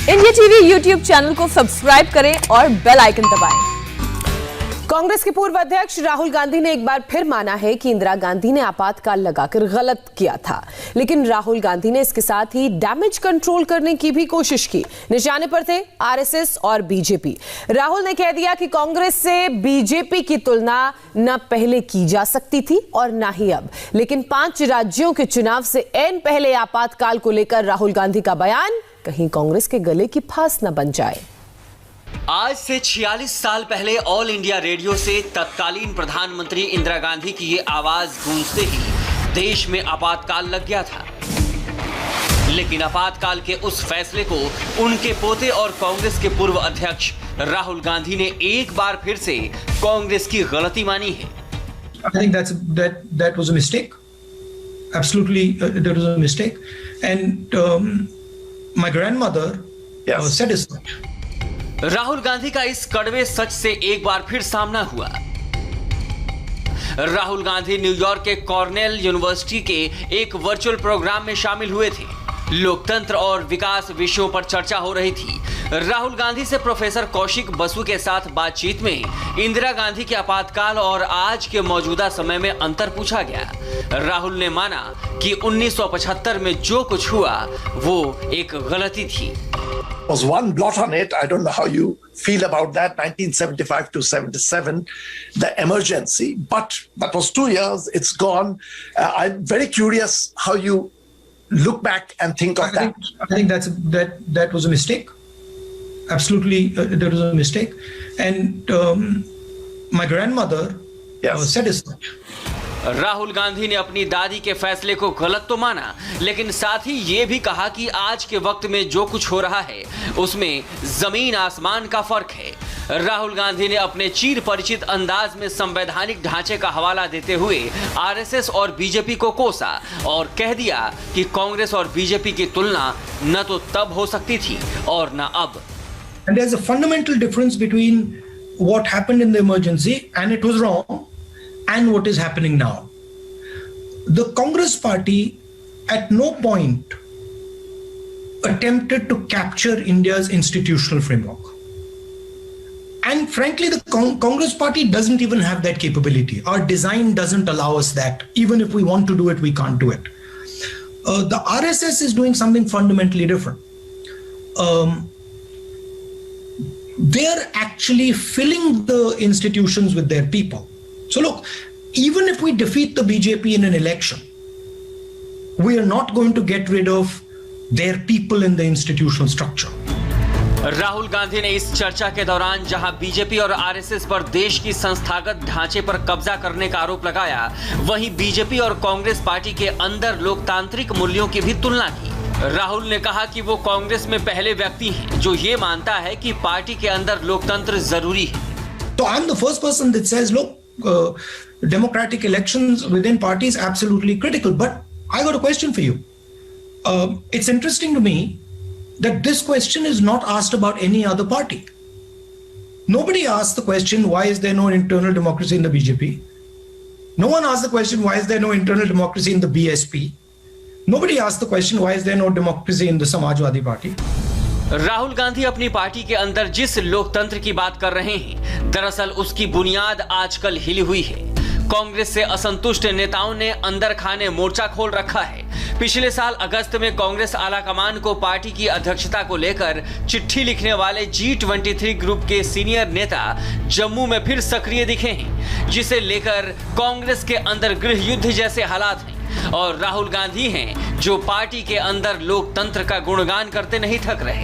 India TV YouTube channel को subscribe करें और बेल आइकन दबाएं। कांग्रेस के पूर्व अध्यक्ष राहुल गांधी ने एक बार फिर माना है कि इंदिरा गांधी ने आपातकाल लगाकर गलत किया था, लेकिन राहुल गांधी ने इसके साथ ही डैमेज कंट्रोल करने की भी कोशिश की। निशाने पर थे आरएसएस और बीजेपी। राहुल ने कह दिया कि कांग्रेस से बीजेपी की तुलना न पहले की जा सकती थी और न ही अब, लेकिन 5 राज्यों के चुनाव से ऐन पहले आपातकाल को लेकर राहुल गांधी का बयान कहीं कांग्रेस के गले की फांस न बन जाए। आज से 46 साल पहले ऑल इंडिया रेडियो से तत्कालीन प्रधानमंत्री इंदिरा गांधी की ये आवाज गूंजते ही देश में आपातकाल लग गया था। लेकिन आपातकाल के उस फैसले को उनके पोते और कांग्रेस के पूर्व अध्यक्ष राहुल गांधी ने एक बार फिर से कांग्रेस की गलती मानी है। I think that was a mistake. Absolutely, that was a mistake. And my grandmother said as much. Rahul Gandhi का इस कड़वे सच से एक बार फिर सामना हुआ। राहुल गांधी न्यूयॉर्क के कॉर्नेल यूनिवर्सिटी के एक वर्चुअल प्रोग्राम में शामिल हुए थे। लोकतंत्र और विकास विषयों पर चर्चा हो रही थी। राहुल गांधी से प्रोफेसर कौशिक बसु के साथ बातचीत में इंदिरा गांधी के आपातकाल और आज के मौजूदा समय में अंतर पूछा गया। राहुल ने माना कि 1975 में जो कुछ हुआ वो एक गलती थी। Was one blot on it. I don't know how you feel about that. 1975 to 77, the emergency, but that was 2 years. It's gone. I'm very curious how you look back and think of that. I think that was a mistake. Absolutely, that was a mistake. And my grandmother said as much. Rahul Gandhi ने अपनी दादी के फैसले को गलत तो माना, लेकिन साथ ही ये भी कहा कि आज के वक्त में जो कुछ हो रहा है उसमें जमीन आसमान का फर्क है। राहुल गांधी ने अपने चिर परिचित अंदाज में संवैधानिक ढांचे का हवाला देते हुए आरएसएस और बीजेपी को कोसा और कह दिया कि कांग्रेस और बीजेपी की तुलना न तो तब हो सकती थी और न अब। And there's a fundamental difference between what happened in the emergency and it was wrong and what is happening now. The Congress party at no point attempted to capture India's institutional framework. And frankly, the Congress party doesn't even have that capability. Our design doesn't allow us that. Even if we want to do it, we can't do it. The RSS is doing something fundamentally different. They're actually filling the institutions with their people. So look, even if we defeat the BJP in an election, we are not going to get rid of their people in the institutional structure. Rahul Gandhi ने इस चर्चा के दौरान जहां BJP और RSS पर देश की संस्थागत ढांचे पर कब्जा करने का आरोप लगाया, वहीं बीजेपी और कांग्रेस पार्टी के अंदर लोकतांत्रिक मूल्यों की भी तुलना की। राहुल ने कहा कि वो कांग्रेस में पहले व्यक्ति हैं जो ये मानता है कि पार्टी के अंदर लोकतंत्र जरूरी है। So I'm the first person that says, look, democratic elections within parties absolutely critical. But I got a question for you. It's interesting to me that this question is not asked about any other party. Nobody asked the question, why is there no internal democracy in the BJP? No one asked the question, why is there no internal democracy in the BSP? Nobody asked the question, why is there no democracy in the Samajwadi Party? Rahul Gandhi अपनी party के अंदर जिस लोकतंत्र की बात कर रहे हैं, दरअसल उसकी बुनियाद आजकल हिली हुई है। कांग्रेस से असंतुष्ट नेताओं ने अंदर खाने मोर्चा खोल रखा है। पिछले साल अगस्त में कांग्रेस आलाकमान को पार्टी की अध्यक्षता को लेकर चिट्ठी लिखने वाले G23 ग्रुप के सीनियर नेता जम्मू में फिर सक्रिय दिखे हैं, जिसे लेकर कांग्रेस के अंदर गृह युद्ध जैसे हालात हैं। और राहुल गांधी हैं जो पार्टी के अंदर लोकतंत्र का गुणगान करते नहीं थक रहे।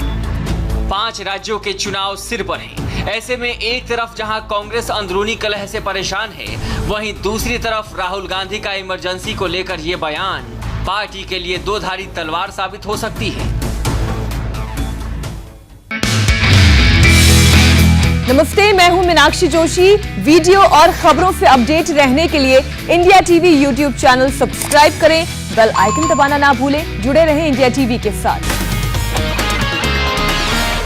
5 राज्यों के चुनाव सिर पर हैं। ऐसे में एक तरफ जहां कांग्रेस अंदरूनी कलह से परेशान है, वहीं दूसरी तरफ राहुल गांधी का इमरजेंसी को लेकर यह बयान पार्टी के लिए दोधारी तलवार साबित हो सकती है। नमस्ते, मैं हूं मीनाक्षी जोशी। वीडियो और खबरों से अपडेट रहने के लिए India TV YouTube channel subscribe करें, बेल आइकन दबाना ना भूलें। जुड़े रहें इंडिया टीवी के साथ।